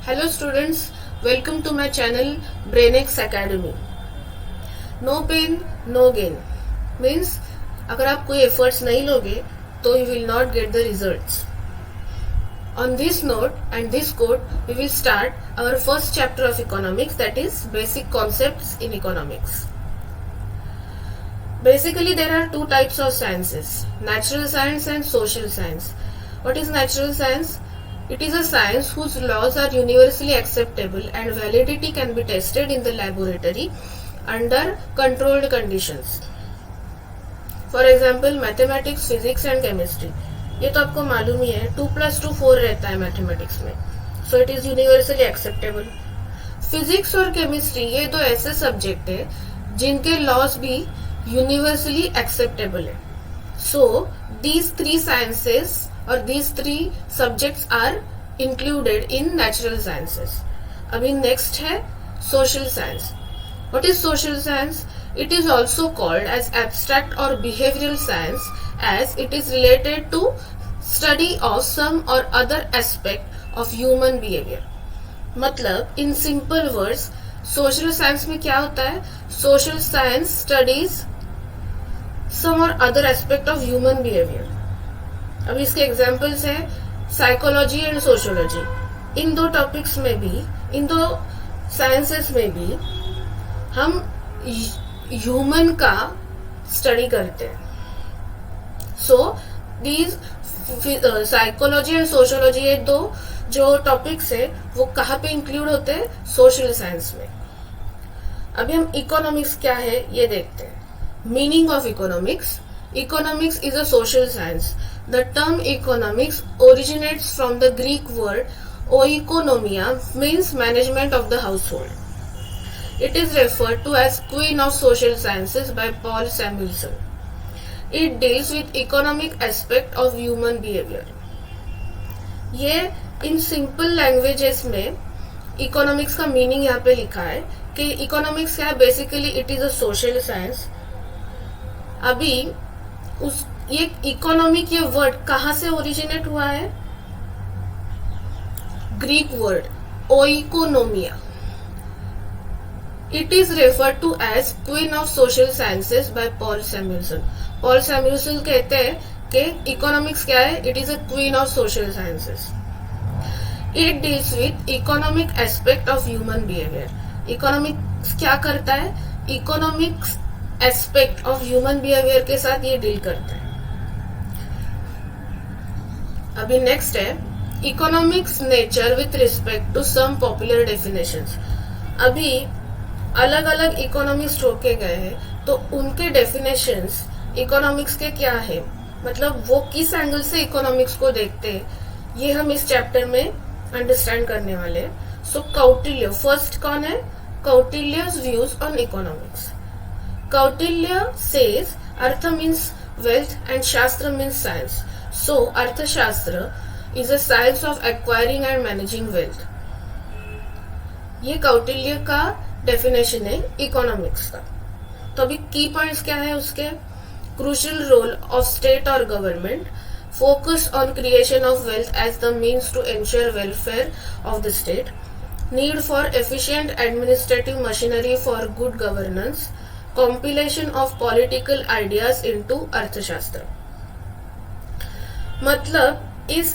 Hello students, welcome to my channel BrainX Academy. No pain, no gain means अगर आप कोई efforts नहीं लोगे तो you will not get the results. On this note and this quote, we will start our first chapter of economics, that is basic concepts in economics. Basically, there are two types of sciences, natural science and social science. What is natural science? It is a science whose laws are universally acceptable and validity can be tested in the laboratory under controlled conditions. For example, mathematics, physics and chemistry. ये तो आपको मालूम ही है, 2+2 4 रहता है mathematics में, so it is universally acceptable. Physics और chemistry ये दो ऐसे सब्जेक्ट है जिनके लॉज भी यूनिवर्सली एक्सेप्टेबल है. सो दीज थ्री साइंसेस और these three subjects are included in natural sciences. अभी next है social science. What is social science? It is also called as abstract or behavioral science as it is related to study of some or other aspect of human behavior. मतलब in simple words, social science में क्या होता है? Social science studies some or other aspect of human behavior. अब इसके examples हैं psychology and sociology. इन दो topics में भी, इन दो साइंसेस में भी हम ह्यूमन का स्टडी करते हैं. So these psychology and sociology ये दो जो टॉपिक्स है वो कहाँ पे इंक्लूड होते हैं? सोशल साइंस में. अभी हम इकोनॉमिक्स क्या है ये देखते हैं. Meaning of economics. Economics is a social science. The term economics originates from the Greek word oikonomia, means management of the household. It is referred to as Queen of Social Sciences by Paul Samuelson. It deals with economic aspect of human behavior. ये in simple languages में economics का meaning यहाँ पे लिखा है कि economics क्या है? Basically it is a social science. अभी उस ये इकोनॉमिक ये वर्ड कहाँ से ओरिजिनेट हुआ है? Greek word oikonomia. It is referred to as queen of social sciences by Paul Samuelson. Paul Samuelson कहते हैं कि इकोनॉमिक्स क्या है? It is a queen of social sciences. It deals with economic aspect of human behaviour. Economics क्या करता है? Economics aspect of human behaviour के साथ ये डील करता है. अभी नेक्स्ट है economics nature with respect to some popular definitions. अभी अलग अलग इकोनॉमिस्ट होके गए हैं तो उनके डेफिनेशंस इकोनॉमिक्स के क्या है, मतलब वो किस एंगल से इकोनॉमिक्स को देखते हैं, ये हम इस चैप्टर में अंडरस्टैंड करने वाले हैं. सो कौटिल्य फर्स्ट कौन है? Kautilya's views on economics. Kautilya says Artha means wealth and Shastra means science. So, Arthashastra is a science of acquiring and managing wealth. ये कौटिल्य का डेफिनेशन है इकोनॉमिक्स का. तो अभी की पॉइंट्स क्या है उसके? क्रूशियल रोल ऑफ स्टेट और government, focus on creation of wealth as the means to ensure welfare of the state, need for efficient administrative machinery for good governance, compilation of political ideas into अर्थशास्त्र. मतलब इस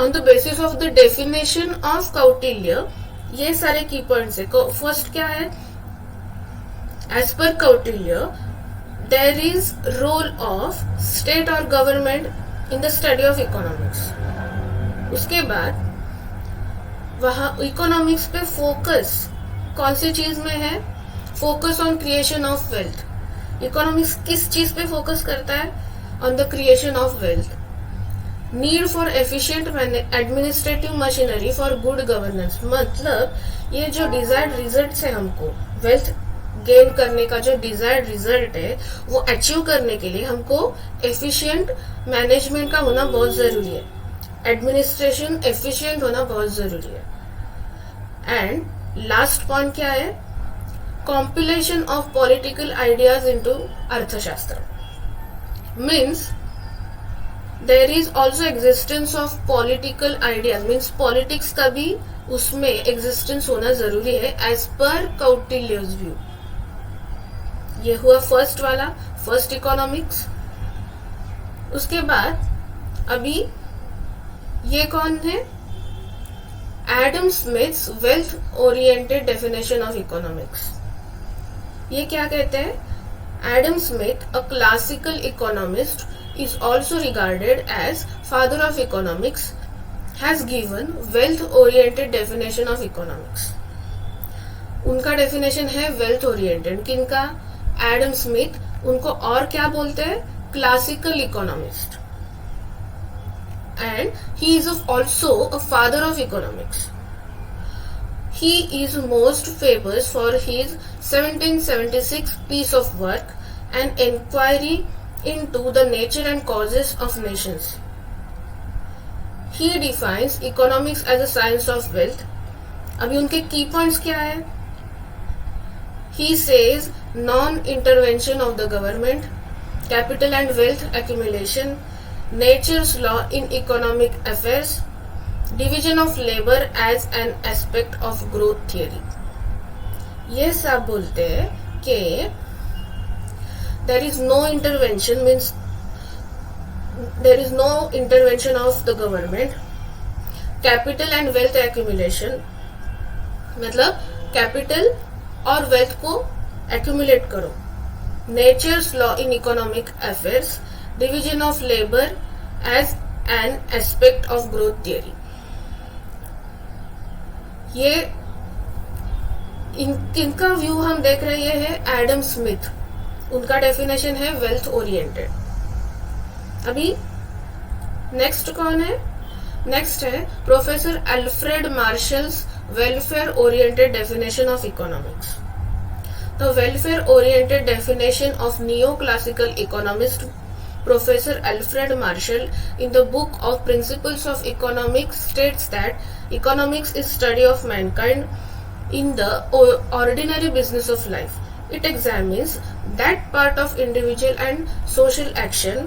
on the basis of the definition of Kautilya ये सारे की points है. First क्या है? As per Kautilya there is role of state और government in the study of economics. उसके बाद वहां इकोनॉमिक्स पे फोकस कौन सी चीज में है? Focus on creation of wealth. Economics किस चीज पे फोकस करता है? On the creation of wealth. Need for efficient administrative machinery for good governance. मतलब ये जो डिजायर्ड रिजल्ट है, हमको वेल्थ गेन करने का जो डिजायर्ड रिजल्ट है वो अचीव करने के लिए हमको एफिशिएंट मैनेजमेंट का होना बहुत जरूरी है. एडमिनिस्ट्रेशन एफिशिएंट होना बहुत जरूरी है. एंड लास्ट पॉइंट क्या है? compilation of political ideas into Arthashastra. Means there is also existence of political ideas, means politics का भी उसमें एग्जिस्टेंस होना जरूरी है एज पर कौटिल्यज व्यू। ये हुआ फर्स्ट वाला, फर्स्ट इकोनॉमिक्स। उसके बाद अभी ये कौन है, Adam Smiths wealth oriented definition of economics. ये क्या कहते हैं, Adam Smith, a classical economist, is also regarded as father of economics, has given wealth oriented definition of economics. उनका डेफिनेशन है वेल्थ ओरिएंटेड, किनका, एडम स्मिथ। उनको और क्या बोलते हैं, classical economist, and he is also a father of economics. He is most famous for his 1776 piece of work, an inquiry into the nature and causes of nations. He defines economics as a science of wealth. अभी उनके की points क्या है, he says non-intervention of the government, capital and wealth accumulation, nature's law in economic affairs, division of labor as an aspect of growth theory. ये सब बोलते हैं कि there is no intervention, means there is no intervention of the government, capital and wealth accumulation, मतलब capital और wealth को accumulate करो, nature's law in economic affairs, division of labor as an aspect of growth theory. ये इनका view हम देख रहे हैं एडम स्मिथ, उनका डेफिनेशन है वेल्थ ओरिएंटेड। अभी नेक्स्ट कौन है, नेक्स्ट है professor Alfred Marshall's welfare oriented definition of economics. तो welfare oriented definition of neo classical economist Professor Alfred Marshall in the book of Principles of Economics states that economics is study of mankind in the ordinary business of life. It examines that part of individual and social action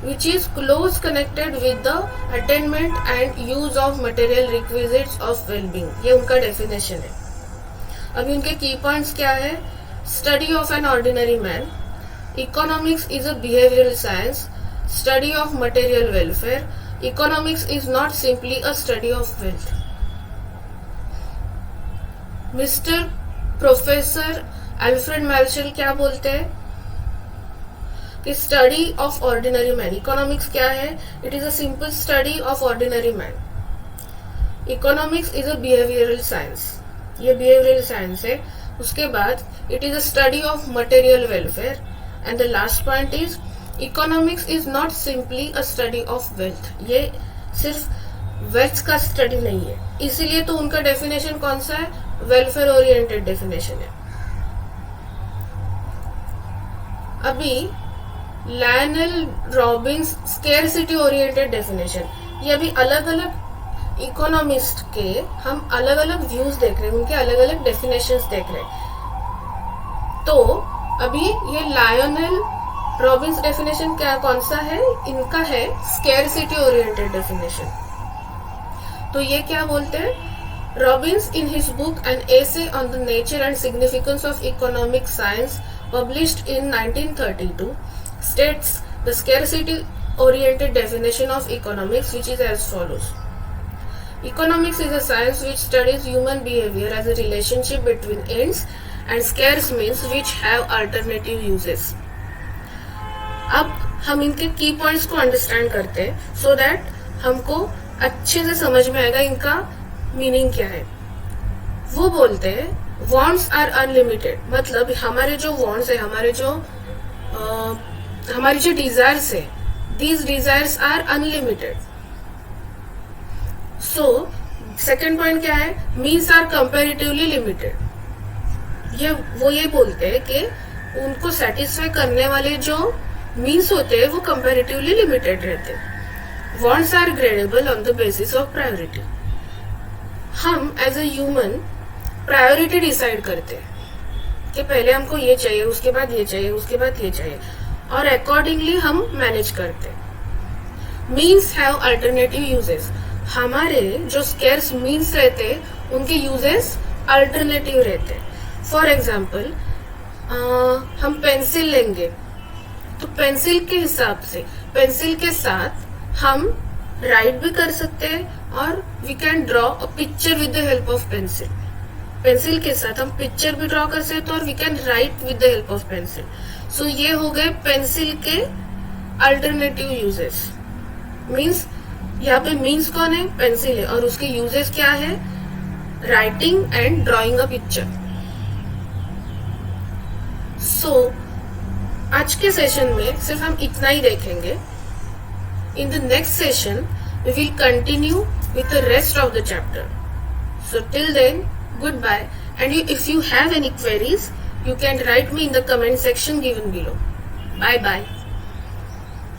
which is close connected with the attainment and use of material requisites of well-being. ये उनका definition है। अभी उनके key points क्या है, study of an ordinary man, economics is a behavioral science, study of material welfare, economics is not simply a study of wealth. Mister professor Alfred Marshall क्या बोलते हैं कि study of ordinary man, economics क्या है, it is a simple study of ordinary man. Economics is a behavioural science, ये behavioural science है। उसके बाद it is a study of material welfare, and the last point is economics is not simply a study of wealth. ये सिर्फ wealth का study नहीं है, इसीलिए तो उनका डेफिनेशन कौन सा है, वेलफेयर ओरिएंटेड डेफिनेशन है। अभी Lionel Robins scarcity oriented definition, ये अभी अलग अलग इकोनॉमिस्ट के हम अलग अलग व्यूज देख रहे हैं, उनके अलग अलग डेफिनेशंस देख रहे हैं। तो अभी ये लायनल रॉबिन्स डेफिनेशन क्या कौन सा है, इनका है स्केरसिटी ओरिएंटेड डेफिनेशन। तो ये क्या बोलते हैं, Robbins in his book An Essay on the Nature and Significance of Economic Science published in 1932 states the scarcity oriented definition of economics, which is as follows. Economics is a science which studies human behavior as a relationship between ends and scarce means which have alternative uses. अब हम इनके की points को understand करते हैं so that हमको अच्छे से समझ में आएगा इनका मीनिंग क्या है। वो बोलते हैं वॉन्ट्स आर अनलिमिटेड, मतलब हमारे जो वॉन्ट्स है, हमारी जो डिजायर्स है, these desires are unlimited. So second point क्या है, मीन्स आर कंपेरेटिवली लिमिटेड। ये बोलते हैं कि उनको सेटिस्फाई करने वाले जो मीन्स होते हैं वो कंपेरेटिवली लिमिटेड रहते हैं। Wants are gradable on the basis of priority. हम as a human priority decide करते हैं कि पहले हमको ये चाहिए, उसके बाद ये चाहिए, उसके बाद ये चाहिए, और अकॉर्डिंगली हम मैनेज करते हैं। Means have alternative uses. हमारे जो स्केर्स मीन्स रहते उनके यूजेस अल्टरनेटिव रहते. फॉर एग्जाम्पल हम पेंसिल लेंगे तो पेंसिल के हिसाब से पेंसिल के साथ हम राइट भी कर सकते हैं और we can draw a picture with the help of pencil. Pencil के साथ हम पिक्चर भी ड्रॉ कर सकते हैं और we can write with the help of pencil. So ये हो गए पेंसिल के अल्टरनेटिव यूजेस. मीन्स यहाँ पे मीन्स कौन है? पेंसिल है और उसके यूजेस क्या है? Writing and drawing a picture. So आज के सेशन में सिर्फ हम इतना ही देखेंगे. In the next session we will continue with the rest of the chapter. So till then, goodbye, and if you have any queries you can write me in the comment section given below. Bye bye.